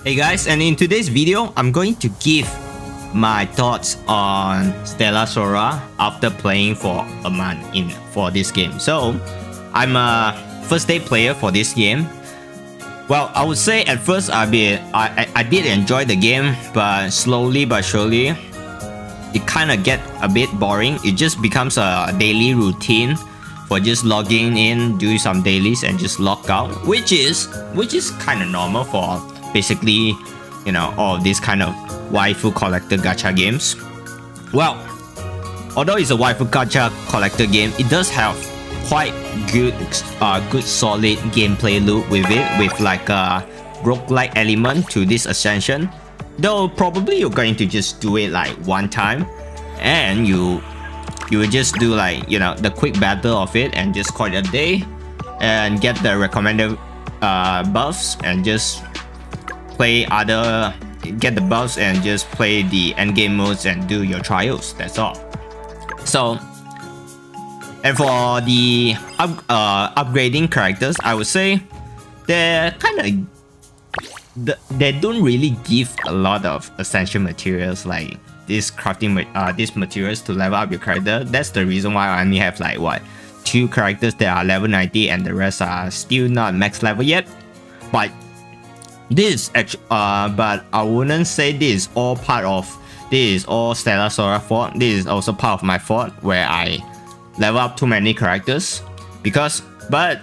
Hey guys, and in today's video, I'm going to give my thoughts on Stella Sora after playing for a month for this game. So, I'm a first day player for this game. Well, I would say at first I did enjoy the game, but slowly but surely, it kind of get a bit boring. It just becomes a daily routine for just logging in, doing some dailies, and just log out, which is kind of normal for basically, you know, all of these kind of waifu collector gacha games. Well, although it's a waifu gacha collector game, it does have quite good solid gameplay loop with it, with like a roguelike element to this ascension. Though probably you're going to just do it like one time, and you will just do like, you know, the quick battle of it and just call it a day, and get the recommended buffs and just get the buffs and just play the endgame modes and do your trials. That's all. So, and for the upgrading characters, I would say they're kind of they don't really give a lot of essential materials like these these materials to level up your character. That's the reason why I only have like what, 2 characters that are level 90 and the rest are still not max level yet. But this actually, but I wouldn't say this is all Stella Sora fault. This is also part of my fault where I level up too many characters, because but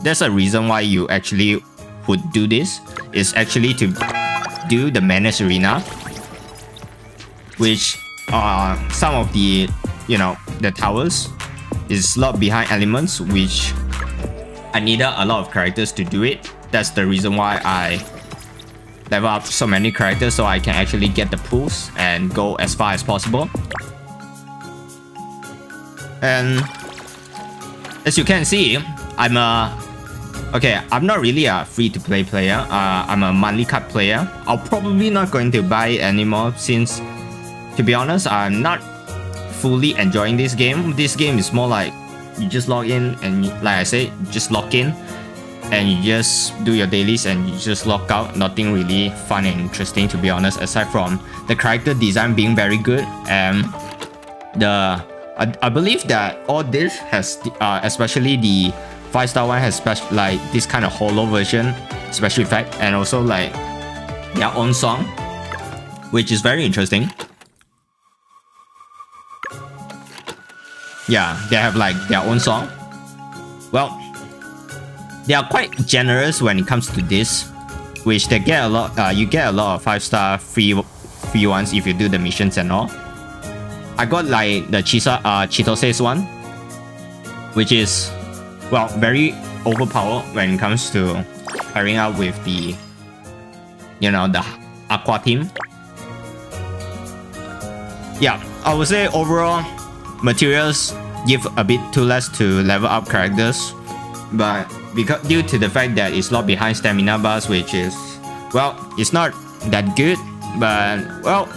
there's a reason why you actually would do this. Is actually to do the Menace Arena, which some of the, you know, the towers is locked behind elements, which I needed a lot of characters to do it. That's the reason why I level up so many characters, so I can actually get the pools and go as far as possible. And as you can see, I'm not really a free-to-play player. I'm a monthly card player. I'm probably not going to buy it anymore, since, to be honest, I'm not fully enjoying this game. This game is more like you just log in and, like I say, just log in and you just do your dailies and you just log out. Nothing really fun and interesting, to be honest, aside from the character design being very good. And I believe that all this has, especially the 5-star one, has like this kind of holo version special effect, and also like their own song, which is very interesting. Yeah, they have like their own song. Well, they are quite generous when it comes to this, which they get a lot. You get a lot of 5-star free ones if you do the missions and all. I got like the Chitose's one, which is, well, very overpowered when it comes to pairing up with the, you know, the Aqua team. Yeah, I would say overall materials give a bit too less to level up characters, but because due to the fact that it's locked behind stamina bars, which is, well, it's not that good. But well,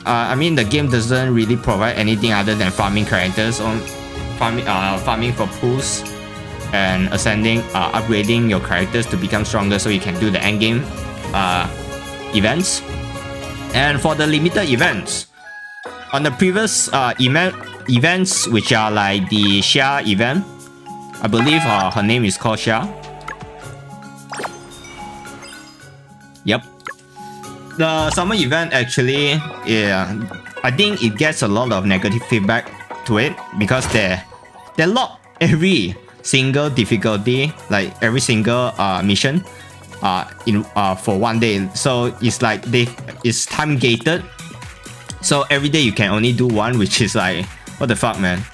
I mean, the game doesn't really provide anything other than farming characters, on farming for pools and upgrading your characters to become stronger so you can do the endgame events. And for the limited events, on the previous events, which are like the Xia event, I believe her name is called Xia. Yep. The summer event actually, yeah, I think it gets a lot of negative feedback to it, because they lock every single difficulty, like every single mission for one day. So it's like it's time gated. So every day you can only do one, which is like, what the fuck, man?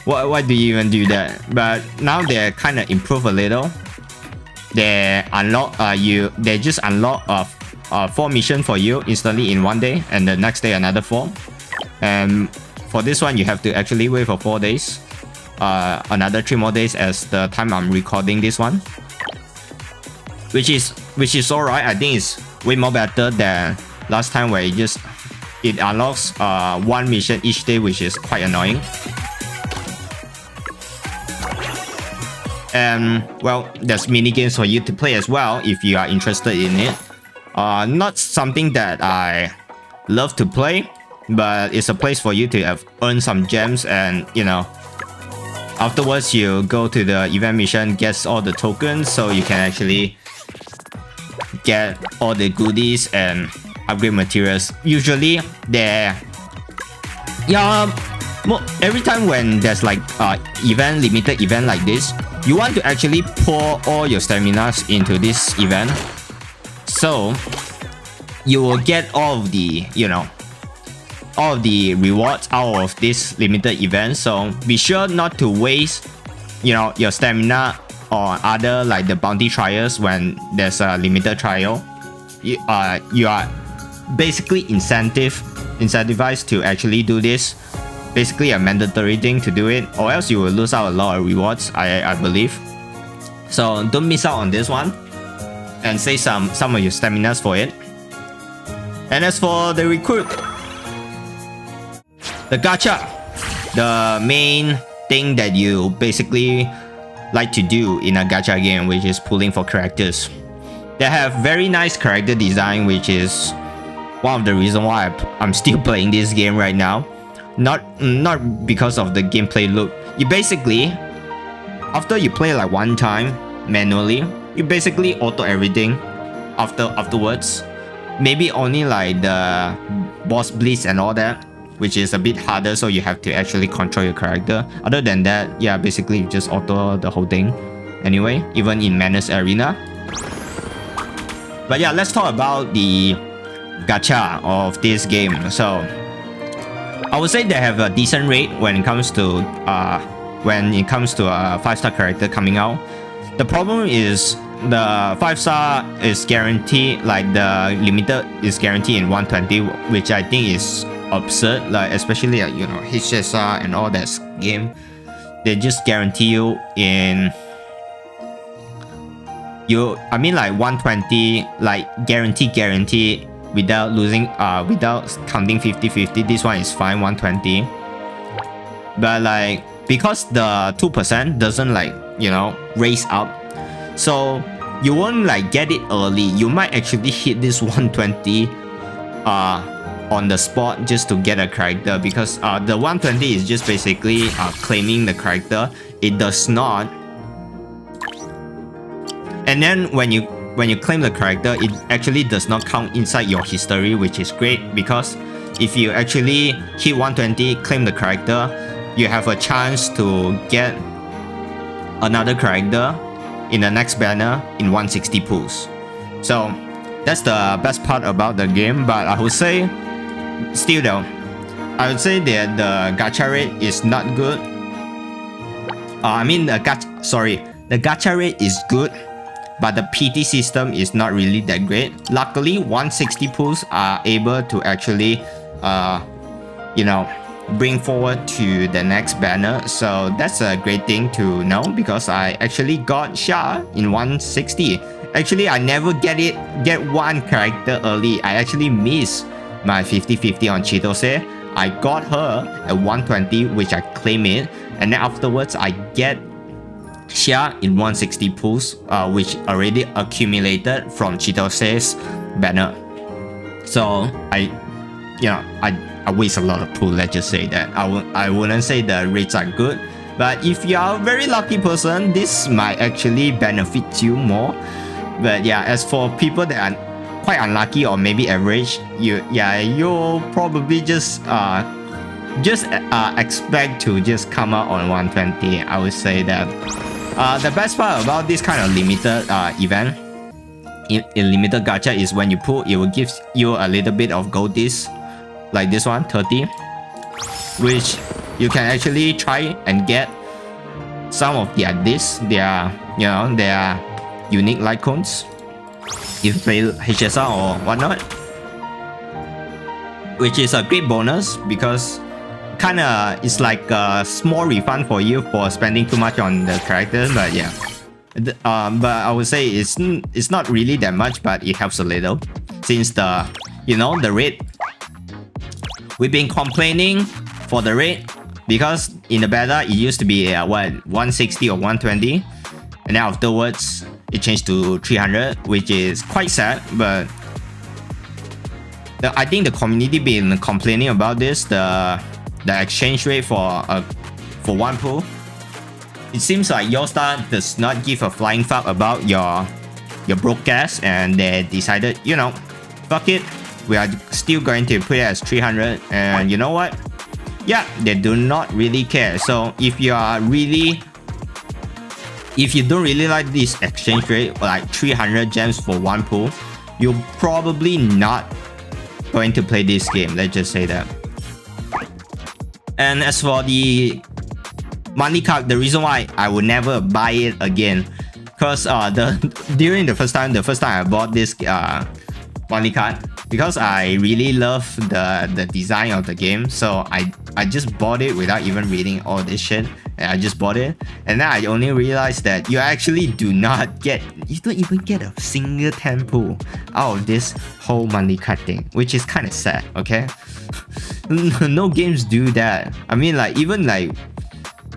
Why do you even do that? But now they kind of improve a little. They just unlock 4 missions for you instantly in one day, and the next day another 4. And for this one, you have to actually wait for 4 days, another 3 more days as the time I'm recording this one, which is alright. I think it's way more better than last time where it unlocks 1 mission each day, which is quite annoying. And well, there's mini games for you to play as well if you are interested in it. Not something that I love to play, but it's a place for you to earn some gems, and you know, afterwards you go to the event mission, gets all the tokens, so you can actually get all the goodies and upgrade materials. Usually every time when there's like limited event like this, you want to actually pour all your staminas into this event, so you will get all of the, you know, all of the rewards out of this limited event. So be sure not to waste, you know, your stamina or other like the bounty trials when there's a limited trial. You are basically incentivized to actually do this. Basically a mandatory thing to do it, or else you will lose out a lot of rewards, I believe. So don't miss out on this one, and save some of your staminas for it. And as for the recruit, the gacha, the main thing that you basically like to do in a gacha game, which is pulling for characters. They have very nice character design, which is one of the reasons why I'm still playing this game right now. Not because of the gameplay loop. You basically, after you play like one time manually, you basically auto everything afterwards. Maybe only like the boss blitz and all that, which is a bit harder, so you have to actually control your character. Other than that, yeah, basically you just auto the whole thing anyway, even in Menace Arena. But yeah, let's talk about the gacha of this game. So I would say they have a decent rate when it comes to a 5-star character coming out. The problem is the 5-star is guaranteed, like the limited is guaranteed in 120, which I think is absurd. Like especially you know, HSR and all that game, they just guarantee you in like 120, like guarantee without losing, without counting 50-50. This one is fine, 120. But like, because the 2% doesn't like, you know, raise up, so you won't like get it early. You might actually hit this 120 on the spot just to get a character, because the 120 is just basically claiming the character. It does not. And then when you claim the character, it actually does not count inside your history, which is great, because if you actually hit 120, claim the character, you have a chance to get another character in the next banner in 160 pulls. So that's the best part about the game. But I would say, still though, I would say that the gacha rate is not good. The gacha rate is good, but the PT system is not really that great. Luckily, 160 pulls are able to actually, you know, bring forward to the next banner. So that's a great thing to know, because I actually got Sha in 160. Actually, I never get one character early. I actually missed my 50-50 on Chitose. I got her at 120, which I claim it, and then afterwards I get Xia in 160 pulls, which already accumulated from Chitose's banner. So I waste a lot of pull. Let's just say that. I wouldn't say the rates are good, but if you are a very lucky person, this might actually benefit you more. But yeah, as for people that are quite unlucky or maybe average, you'll probably just expect to just come out on 120. I would say that. The best part about this kind of limited event in limited gacha is when you pull, it will give you a little bit of gold disc, like this one, 30, which you can actually try and get some of their discs. They are unique light cones if you play HSR or whatnot, which is a great bonus, because kinda it's like a small refund for you for spending too much on the characters. But yeah, but I would say it's not really that much, but it helps a little, since the rate, we've been complaining for the rate, because in the beta it used to be 160 or 120, and then afterwards it changed to 300, which is quite sad. But I think the community been complaining about this, the exchange rate for one pool. It seems like Your Star does not give a flying fuck about your broadcast, and they decided, you know, fuck it, we are still going to put it as 300. And you know what? Yeah, they do not really care. So if you don't really like this exchange rate, like 300 gems for one pool, you're probably not going to play this game. Let's just say that. And as for the money card, the reason why I would never buy it again, because during the first time I bought this money card, because I really love the design of the game, so I just bought it without even reading all this shit, and I just bought it. And then I only realized that you actually you don't even get a single 10 pool out of this whole money card thing, which is kind of sad. Okay. No games do that. I mean, like, even like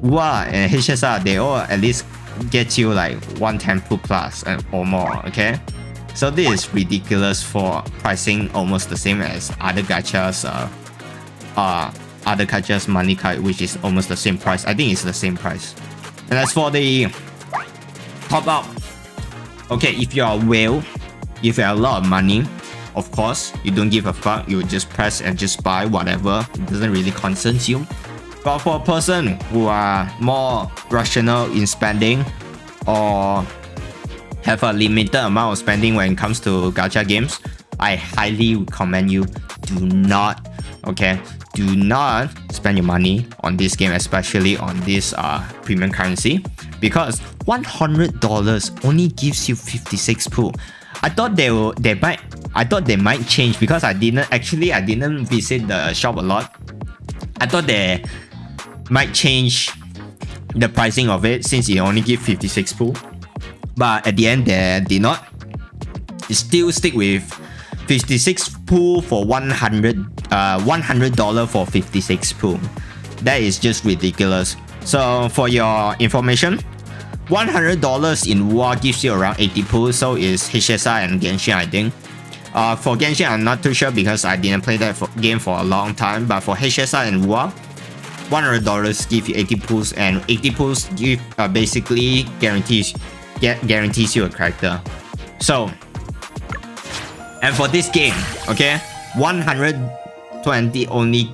WA and HSR, they all at least get you like 110 pool plus or more. Okay. So this is ridiculous for pricing almost the same as other gachas money card, which is almost the same price. I think it's the same price. And as for the top up, okay, if you are well, if you have a lot of money, of course, you don't give a fuck. You just press and just buy whatever. It doesn't really concern you. But for a person who are more rational in spending, or have a limited amount of spending when it comes to gacha games, I highly recommend you do not spend your money on this game, especially on this premium currency, because $100 only gives you 56 pool. I thought they might change, because I didn't visit the shop a lot. I thought they might change the pricing of it, since it only gives 56 pool. But at the end, they did not. It still stick with 56 pool for $100 for 56 pool. That is just ridiculous. So for your information, $100 in WoW gives you around 80 pool. So is HSI and Genshin, I think. For Genshin, I'm not too sure, because I didn't play that game for a long time. But for HSI and WoW, $100 give you 80 pools, and 80 pools give basically guarantees you a character. So, and for this game, okay, 120 only.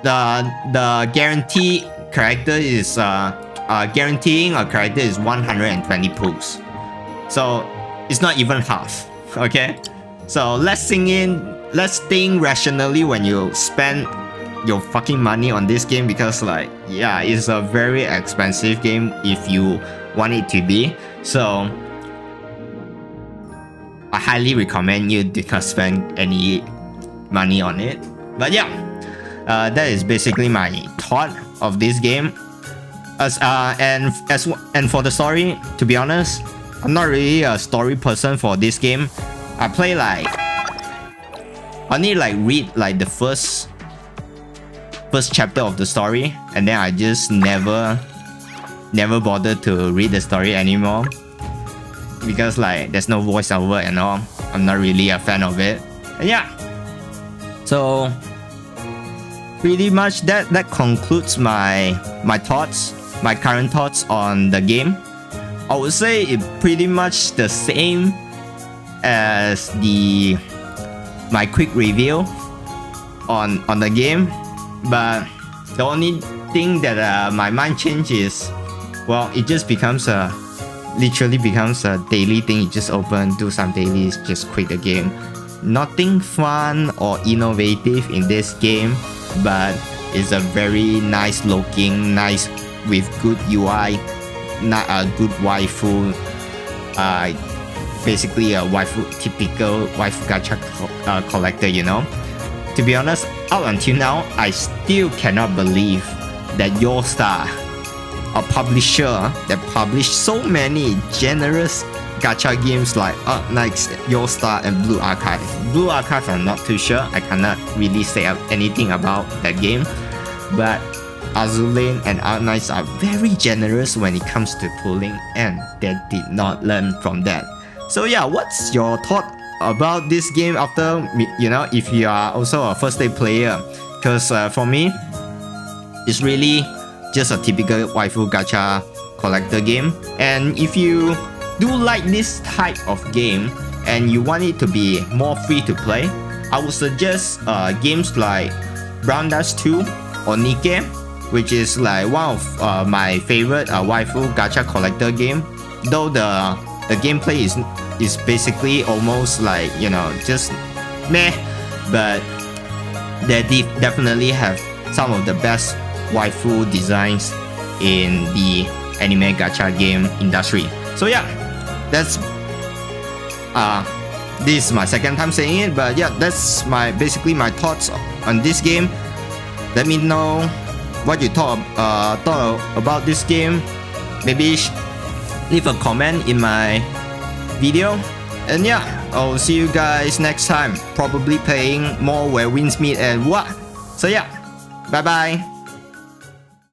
The guarantee character is guaranteeing a character is 120 pools. So it's not even half. Okay, so let's think rationally when you spend your fucking money on this game, because like, yeah, it's a very expensive game if you want it to be. So I highly recommend you do not spend any money on it. But yeah, that is basically my thought of this game. And for the story, to be honest, I'm not really a story person for this game. I play like, I need like read like the first chapter of the story, and then I just never bothered to read the story anymore, because like there's no voiceover and all. I'm not really a fan of it. And yeah, so pretty much that concludes my thoughts, my current thoughts on the game. I would say it pretty much the same as my quick review on the game, but the only thing that my mind changes, well, it just literally becomes a daily thing. You just open, do some dailies, just quit the game. Nothing fun or innovative in this game, but it's a very nice looking, nice with good UI, not a good waifu, basically a typical waifu gacha collector, you know. To be honest, up until now, I still cannot believe that Your Star, a publisher that published so many generous gacha games like Your Star and Blue Archive. Blue Archive, I'm not too sure. I cannot really say anything about that game. But Azulane and Arknights are very generous when it comes to pulling, and they did not learn from that. So yeah, what's your thought about this game after, if you are also a first day player? Because for me, it's really just a typical waifu gacha collector game. And if you do like this type of game and you want it to be more free to play, I would suggest games like Brown Dash 2 or Nikke, which is like one of my favorite waifu gacha collector game. Though the gameplay is basically almost like, just meh, but they definitely have some of the best waifu designs in the anime gacha game industry. So yeah, that's this is my second time saying it, but yeah, that's basically my thoughts on this game. Let me know what you thought about this game. Maybe leave a comment in my video. And yeah, I'll see you guys next time, probably playing more Where Winds Meet and what. So yeah, bye bye.